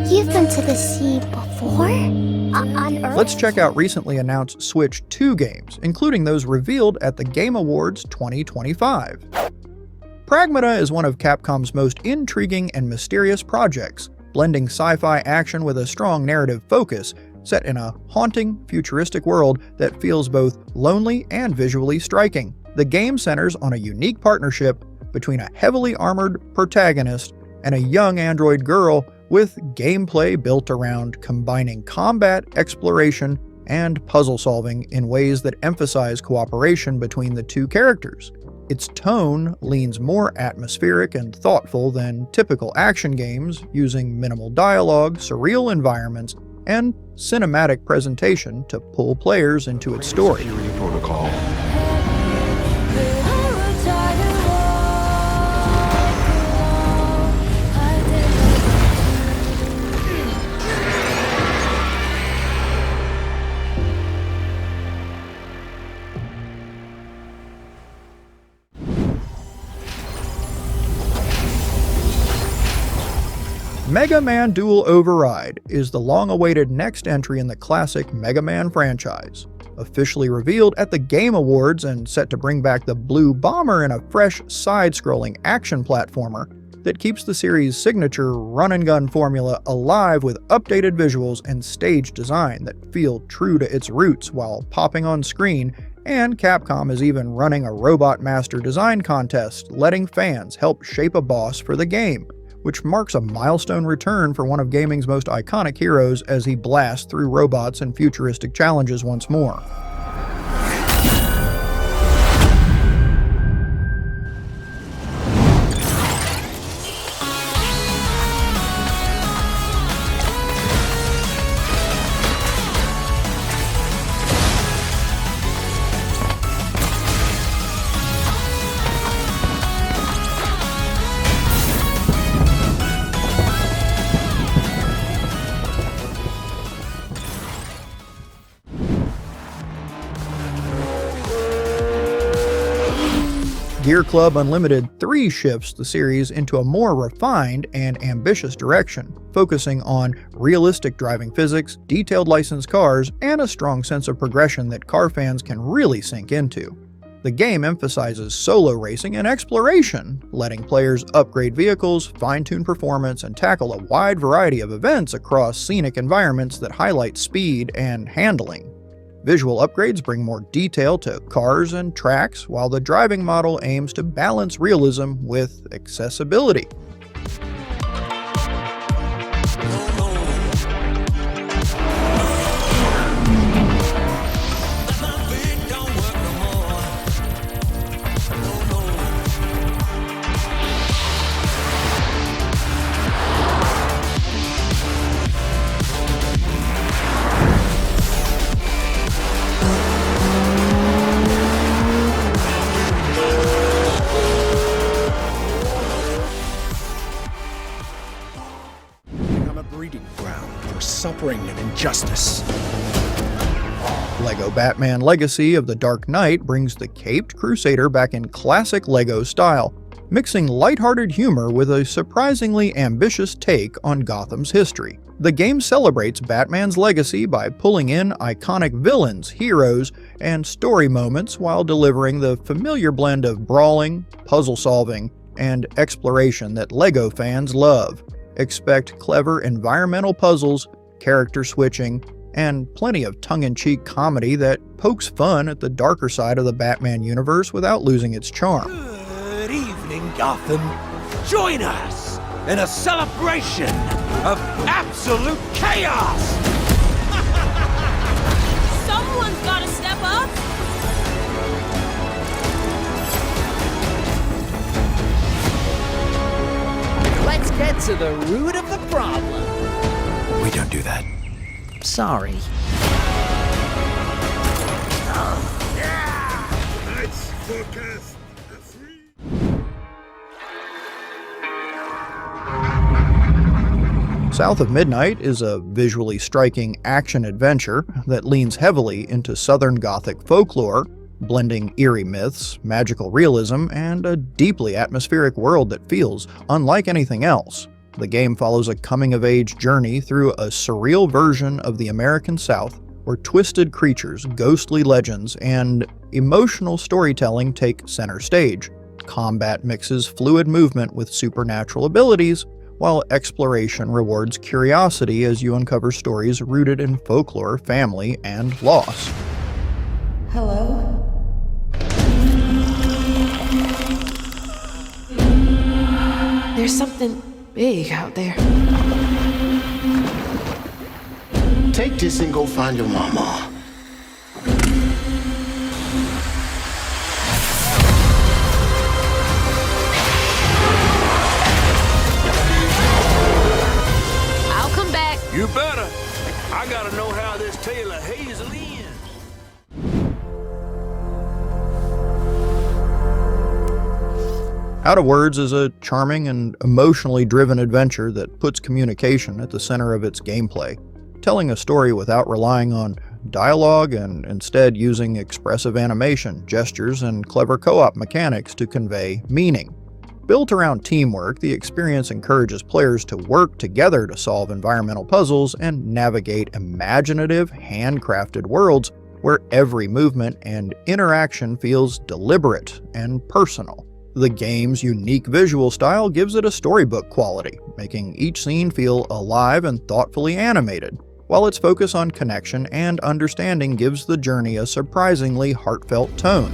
You've been to the sea before? On Earth? Let's check out recently announced Switch 2 games, including those revealed at the Game Awards 2025. PRAGMATA is one of Capcom's most intriguing and mysterious projects, blending sci-fi action with a strong narrative focus, set in a haunting, futuristic world that feels both lonely and visually striking. The game centers on a unique partnership between a heavily armored protagonist and a young android girl, with gameplay built around combining combat, exploration, and puzzle solving in ways that emphasize cooperation between the two characters. Its tone leans more atmospheric and thoughtful than typical action games, using minimal dialogue, surreal environments, and cinematic presentation to pull players into its story. Protocol. Mega Man Dual Override is the long-awaited next entry in the classic Mega Man franchise. Officially revealed at the Game Awards and set to bring back the Blue Bomber in a fresh, side-scrolling action platformer that keeps the series' signature run-and-gun formula alive with updated visuals and stage design that feel true to its roots while popping on screen, and Capcom is even running a Robot Master design contest, letting fans help shape a boss for the game, which marks a milestone return for one of gaming's most iconic heroes as he blasts through robots and futuristic challenges once more. Gear.Club Unlimited 3 shifts the series into a more refined and ambitious direction, focusing on realistic driving physics, detailed licensed cars, and a strong sense of progression that car fans can really sink into. The game emphasizes solo racing and exploration, letting players upgrade vehicles, fine-tune performance, and tackle a wide variety of events across scenic environments that highlight speed and handling. Visual upgrades bring more detail to cars and tracks, while the driving model aims to balance realism with accessibility. Suffering and injustice. LEGO Batman Legacy of the Dark Knight brings the caped Crusader back in classic LEGO style, mixing lighthearted humor with a surprisingly ambitious take on Gotham's history. The game celebrates Batman's legacy by pulling in iconic villains, heroes, and story moments while delivering the familiar blend of brawling, puzzle solving, and exploration that LEGO fans love. Expect clever environmental puzzles, character switching, and plenty of tongue-in-cheek comedy that pokes fun at the darker side of the Batman universe without losing its charm. Good evening, Gotham. Join us in a celebration of absolute chaos! Someone's gotta step up! Let's get to the root of the problem. We don't do that. Sorry. Let's focus. South of Midnight is a visually striking action-adventure that leans heavily into Southern Gothic folklore, blending eerie myths, magical realism, and a deeply atmospheric world that feels unlike anything else. The game follows a coming-of-age journey through a surreal version of the American South, where twisted creatures, ghostly legends, and emotional storytelling take center stage. Combat mixes fluid movement with supernatural abilities, while exploration rewards curiosity as you uncover stories rooted in folklore, family, and loss. Hello? There's something big out there. Take this and go find your mama. I'll come back. You better. I gotta know how this tale of Hazel ends. Out of Words is a charming and emotionally driven adventure that puts communication at the center of its gameplay, telling a story without relying on dialogue and instead using expressive animation, gestures, and clever co-op mechanics to convey meaning. Built around teamwork, the experience encourages players to work together to solve environmental puzzles and navigate imaginative, handcrafted worlds where every movement and interaction feels deliberate and personal. The game's unique visual style gives it a storybook quality, making each scene feel alive and thoughtfully animated, while its focus on connection and understanding gives the journey a surprisingly heartfelt tone.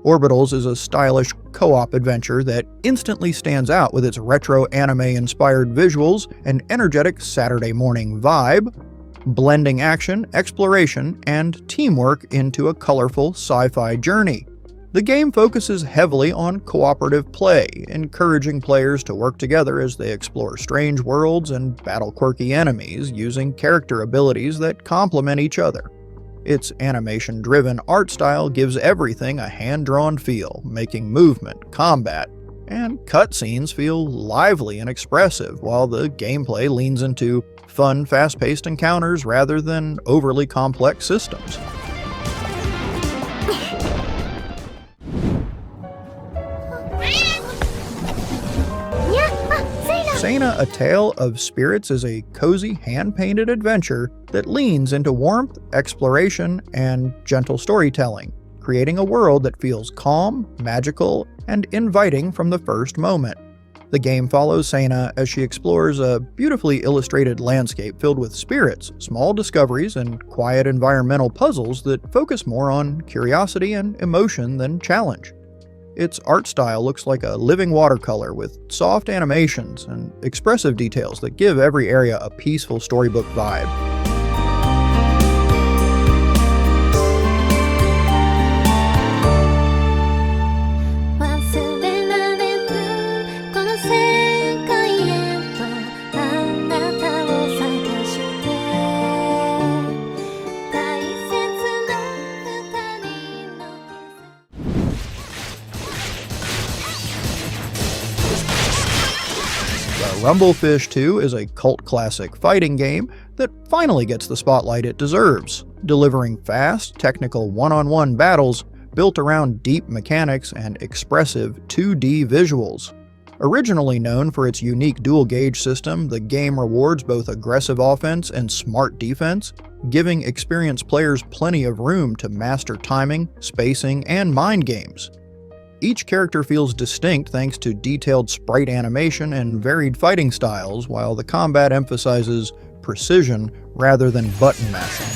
Orbitals is a stylish co-op adventure that instantly stands out with its retro anime-inspired visuals and energetic Saturday morning vibe, blending action, exploration, and teamwork into a colorful sci-fi journey. The game focuses heavily on cooperative play, encouraging players to work together as they explore strange worlds and battle quirky enemies using character abilities that complement each other. Its animation-driven art style gives everything a hand-drawn feel, making movement, combat, and cutscenes feel lively and expressive, while the gameplay leans into fun, fast-paced encounters rather than overly complex systems. Seina, A Tale of Spirits is a cozy, hand-painted adventure that leans into warmth, exploration, and gentle storytelling, creating a world that feels calm, magical, and inviting from the first moment. The game follows Seina as she explores a beautifully illustrated landscape filled with spirits, small discoveries, and quiet environmental puzzles that focus more on curiosity and emotion than challenge. Its art style looks like a living watercolor with soft animations and expressive details that give every area a peaceful storybook vibe. Rumblefish 2 is a cult classic fighting game that finally gets the spotlight it deserves, delivering fast, technical one-on-one battles built around deep mechanics and expressive 2D visuals. Originally known for its unique dual-gauge system, the game rewards both aggressive offense and smart defense, giving experienced players plenty of room to master timing, spacing, and mind games. Each character feels distinct thanks to detailed sprite animation and varied fighting styles, while the combat emphasizes precision rather than button mashing.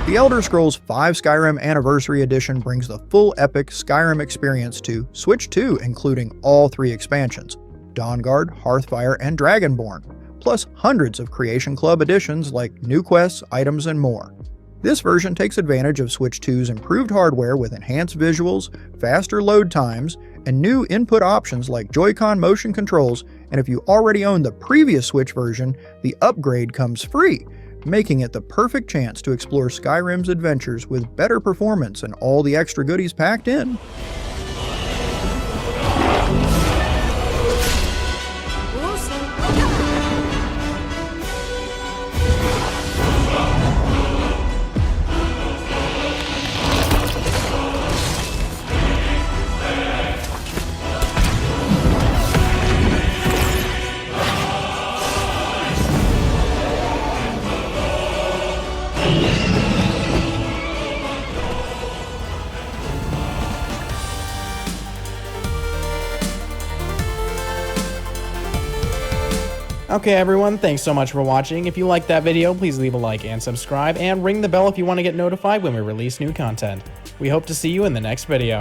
The Elder Scrolls V Skyrim Anniversary Edition brings the full epic Skyrim experience to Switch 2, including all 3 expansions, Dawnguard, Hearthfire, and Dragonborn, plus hundreds of Creation Club editions like new quests, items, and more. This version takes advantage of Switch 2's improved hardware with enhanced visuals, faster load times, and new input options like Joy-Con motion controls, and if you already own the previous Switch version, the upgrade comes free, making it the perfect chance to explore Skyrim's adventures with better performance and all the extra goodies packed in. Okay everyone, thanks so much for watching. If you liked that video, please leave a like and subscribe, and ring the bell if you want to get notified when we release new content. We hope to see you in the next video.